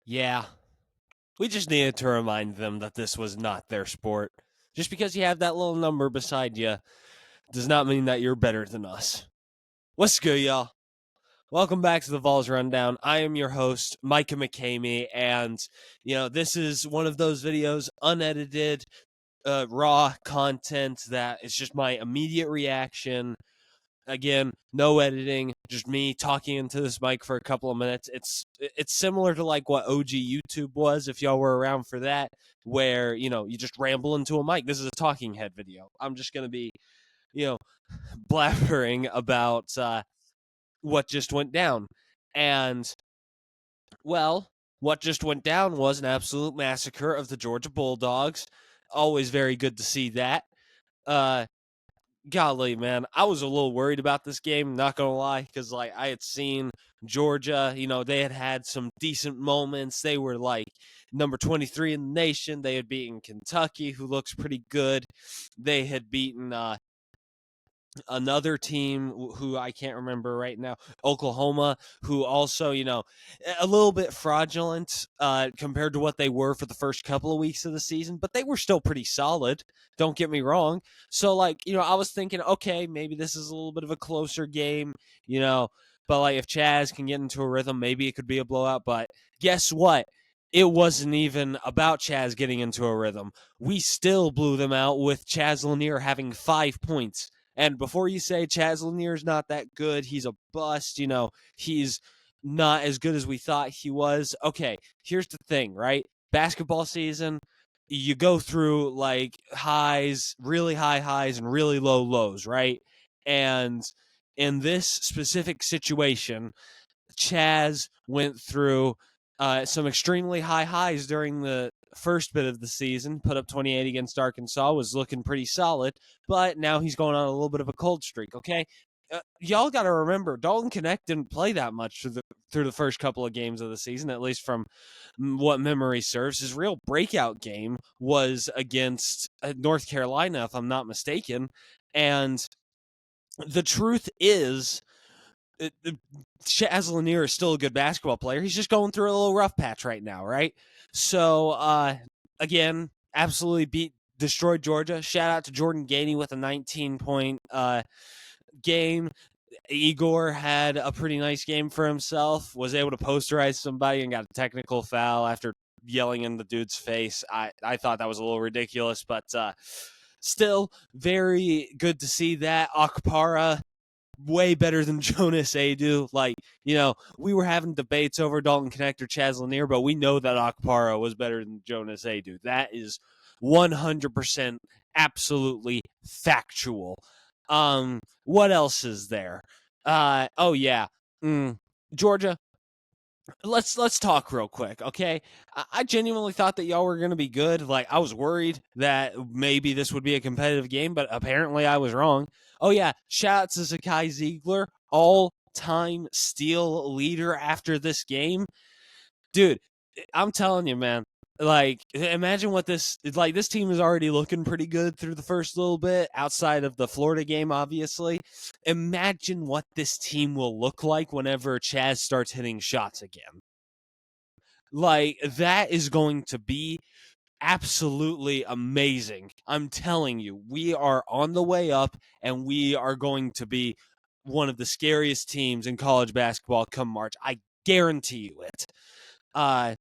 Yeah, we just needed to remind them that this was not their sport. Just because you have that little number beside you does not mean that you're better than us. What's good, y'all? Welcome back to the Vols Rundown. I am your host, Micah McCamey, and this is one of those videos, unedited, raw content that is just my immediate reaction. Again, no editing, just me talking into this mic for a couple of minutes. It's similar to like what OG YouTube was, if y'all were around for that, where you just ramble into a mic. This is a talking head video. I'm just gonna be, you know, blabbering about what just went down. And, well, what just went down was an absolute massacre of the Georgia Bulldogs. Always very good to see that. Uh, Golly, man, I was a little worried about this game, not gonna lie, because like I had seen Georgia, they had some decent moments. They were like number 23 in the nation. They had beaten Kentucky, who looks pretty good. They had beaten another team who I can't remember right now, Oklahoma, who also, a little bit fraudulent compared to what they were for the first couple of weeks of the season, but they were still pretty solid. Don't get me wrong. So, like, I was thinking, okay, maybe this is a little bit of a closer game, but like if Chaz can get into a rhythm, maybe it could be a blowout. But guess what? It wasn't even about Chaz getting into a rhythm. We still blew them out with Chaz Lanier having 5 points. And before you say Chaz Lanier's not that good, he's a bust, he's not as good as we thought he was. Okay, here's the thing, right? Basketball season, you go through like highs, really high highs, and really low lows, right? And in this specific situation, Chaz went through some extremely high highs during the first bit of the season, put up 28 against Arkansas, was looking pretty solid, but now he's going on a little bit of a cold streak, okay? Y'all got to remember, Dalton Connect didn't play that much through the first couple of games of the season, at least from what memory serves. His real breakout game was against North Carolina, if I'm not mistaken, and the truth is, Chaz Lanier is still a good basketball player. He's just going through a little rough patch right now, right? So, again, absolutely destroyed Georgia. Shout out to Jordan Gainey with a 19-point game. Igor had a pretty nice game for himself, was able to posterize somebody and got a technical foul after yelling in the dude's face. I thought that was a little ridiculous, but still very good to see that. Akpara, way better than Jonas Adu. Like, we were having debates over Dalton Connect or Chaz Lanier, but we know that Akpara was better than Jonas Adu. That is 100% absolutely factual. What else is there? Oh yeah. Georgia, let's talk real quick, okay? I genuinely thought that y'all were going to be good. Like, I was worried that maybe this would be a competitive game, but apparently I was wrong. Oh yeah, shout out to Zakai Ziegler, all-time steal leader after this game. Dude, I'm telling you, man. Like, imagine what this team is already looking pretty good through the first little bit, outside of the Florida game, obviously. Imagine what this team will look like whenever Chaz starts hitting shots again. Like, that is going to be absolutely amazing. I'm telling you, we are on the way up, and we are going to be one of the scariest teams in college basketball come March. I guarantee you it.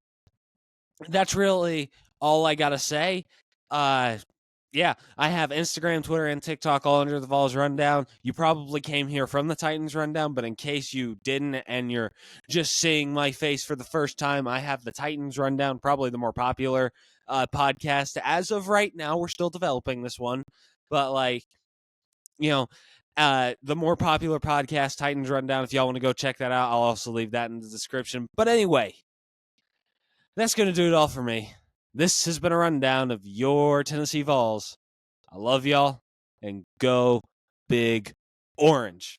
That's really all I gotta say. Yeah, I have Instagram, Twitter, and TikTok all under the Vols Rundown. You probably came here from the Titans Rundown, but in case you didn't and you're just seeing my face for the first time, I have the Titans Rundown, probably the more popular podcast. As of right now, we're still developing this one, but the more popular podcast, Titans Rundown. If y'all want to go check that out, I'll also leave that in the description. But anyway, that's going to do it all for me. This has been a rundown of your Tennessee Vols. I love y'all, and go Big Orange.